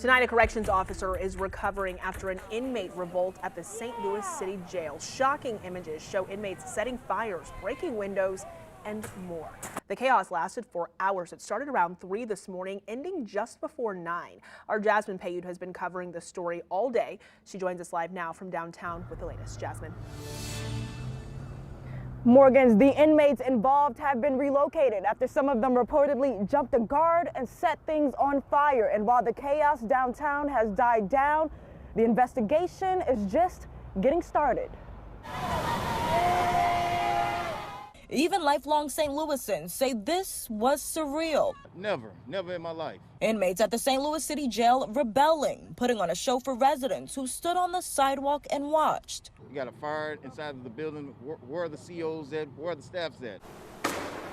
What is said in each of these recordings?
Tonight, a corrections officer is recovering after an inmate revolt at the St. Louis City Jail. Shocking images show inmates setting fires, breaking windows, and more. The chaos lasted for hours. It started around 3 this morning, ending just before 9. Our Jasmine Payud has been covering the story all day. She joins us live now from downtown with the latest. Jasmine. Morgan's, the inmates involved have been relocated after some of them reportedly jumped a guard and set things on fire. And while the chaos downtown has died down, the investigation is just getting started. Even lifelong St. Louisans say this was surreal. Never in my life. Inmates at the St. Louis City Jail rebelling, putting on a show for residents who stood on the sidewalk and watched. We got a fire inside of the building. Where are the COs at? Where are the staffs at?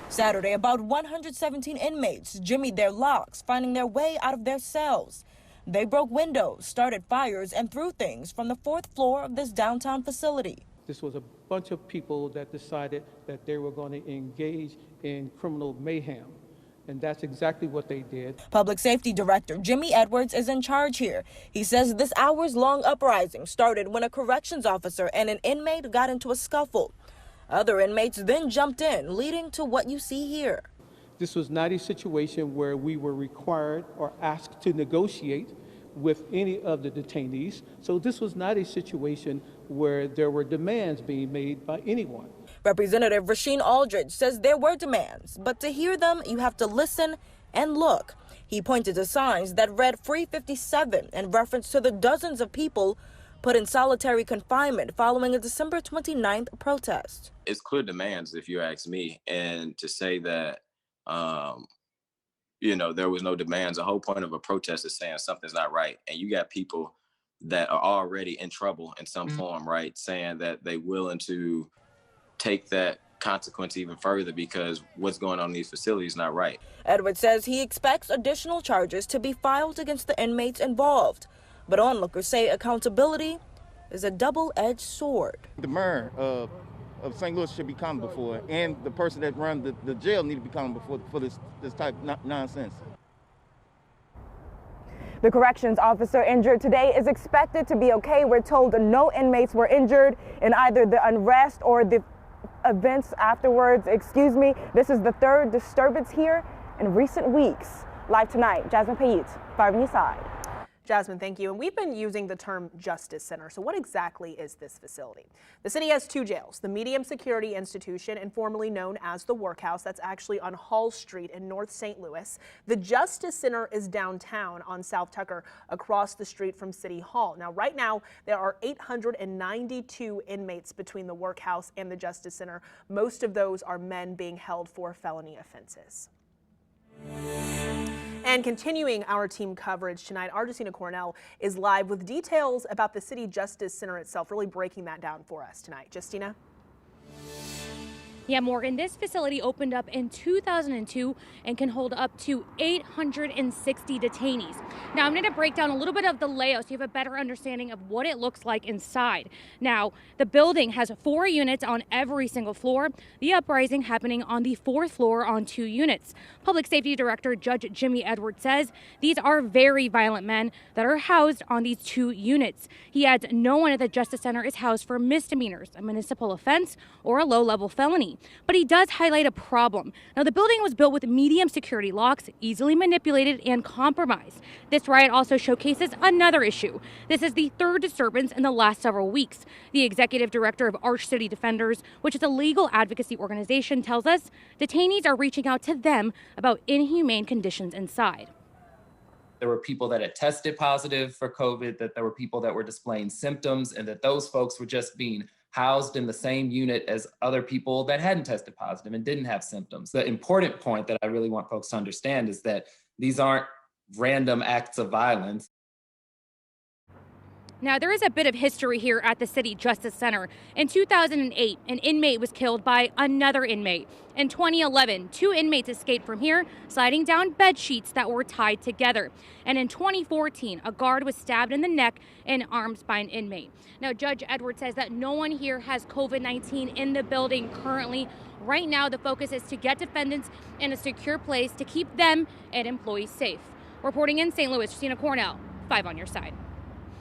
Saturday, about 117 inmates jimmied their locks, finding their way out of their cells. They broke windows, started fires, and threw things from the 4th floor of this downtown facility. This was a bunch of people that decided that they were going to engage in criminal mayhem. And that's exactly what they did. Public Safety Director Jimmy Edwards is in charge here. He says this hours-long uprising started when a corrections officer and an inmate got into a scuffle. Other inmates then jumped in, leading to what you see here. This was not a situation where we were required or asked to negotiate with any of the detainees. So this was not a situation where there were demands being made by anyone. Representative Rasheen Aldridge says there were demands, but to hear them, you have to listen and look. He pointed to signs that read Free 57 in reference to the dozens of people put in solitary confinement following a December 29th protest. It's clear demands, if you ask me, and to say that there was no demands. The whole point of a protest is saying something's not right. And you got people that are already in trouble in some form, right? Saying that they're willing to take that consequence even further because what's going on in these facilities is not right. Edwards says he expects additional charges to be filed against the inmates involved. But onlookers say accountability is a double-edged sword. The mayor of St. Louis should be accountable for it, and the person that runs the jail need to be accountable for this type of nonsense. The corrections officer injured today is expected to be okay. We're told no inmates were injured in either the unrest or the events afterwards. This is the third disturbance here in recent weeks. Live tonight, Jasmine Payud, 5 News Side. Jasmine, thank you. And we've been using the term Justice Center. So what exactly is this facility? The city has 2 jails, the Medium Security Institution, and formerly known as the Workhouse. That's actually on Hall Street in North St. Louis. The Justice Center is downtown on South Tucker, across the street from City Hall. Now, right now, there are 892 inmates between the Workhouse and the Justice Center. Most of those are men being held for felony offenses. And continuing our team coverage tonight, our Justina Cornell is live with details about the City Justice Center itself, really breaking that down for us tonight. Justina? Yeah, Morgan, this facility opened up in 2002 and can hold up to 860 detainees. Now, I'm going to break down a little bit of the layout so you have a better understanding of what it looks like inside. Now, the building has 4 units on every single floor, the uprising happening on the 4th floor on 2 units. Public Safety Director Judge Jimmy Edwards says these are very violent men that are housed on these 2 units. He adds no one at the Justice Center is housed for misdemeanors, a municipal offense, or a low-level felony. But he does highlight a problem. Now, the building was built with medium security locks, easily manipulated and compromised. This riot also showcases another issue. This is the 3rd disturbance in the last several weeks. The executive director of Arch City Defenders, which is a legal advocacy organization, tells us detainees are reaching out to them about inhumane conditions inside. There were people that had tested positive for COVID, that there were people that were displaying symptoms, and that those folks were just being housed in the same unit as other people that hadn't tested positive and didn't have symptoms. The important point that I really want folks to understand is that these aren't random acts of violence. Now, there is a bit of history here at the City Justice Center. In 2008, an inmate was killed by another inmate. In 2011, 2 inmates escaped from here, sliding down bed sheets that were tied together. And in 2014, a guard was stabbed in the neck and arms by an inmate. Now, Judge Edwards says that no one here has COVID-19 in the building currently. Right now, the focus is to get defendants in a secure place to keep them and employees safe. Reporting in St. Louis, Justina Cornell, 5 on your side.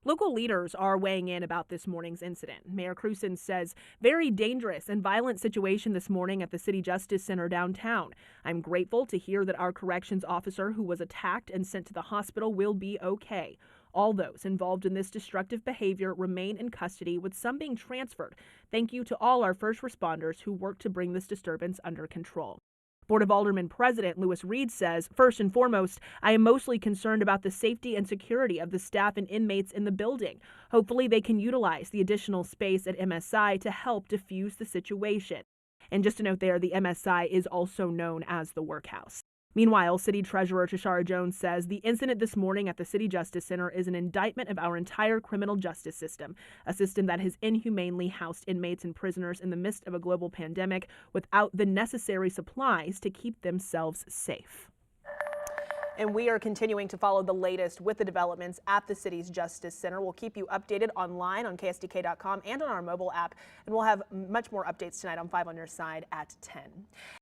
Local leaders are weighing in about this morning's incident. Mayor Cruzen says, very dangerous and violent situation this morning at the City Justice Center downtown. I'm grateful to hear that our corrections officer who was attacked and sent to the hospital will be okay. All those involved in this destructive behavior remain in custody, with some being transferred. Thank you to all our first responders who worked to bring this disturbance under control. Board of Aldermen President Lewis Reed says, first and foremost, I am mostly concerned about the safety and security of the staff and inmates in the building. Hopefully they can utilize the additional space at MSI to help diffuse the situation. And just a note there, the MSI is also known as the workhouse. Meanwhile, City Treasurer Tashara Jones says the incident this morning at the City Justice Center is an indictment of our entire criminal justice system, a system that has inhumanely housed inmates and prisoners in the midst of a global pandemic without the necessary supplies to keep themselves safe. And we are continuing to follow the latest with the developments at the city's Justice Center. We'll keep you updated online on KSDK.com and on our mobile app, and we'll have much more updates tonight on 5 on Your Side at 10.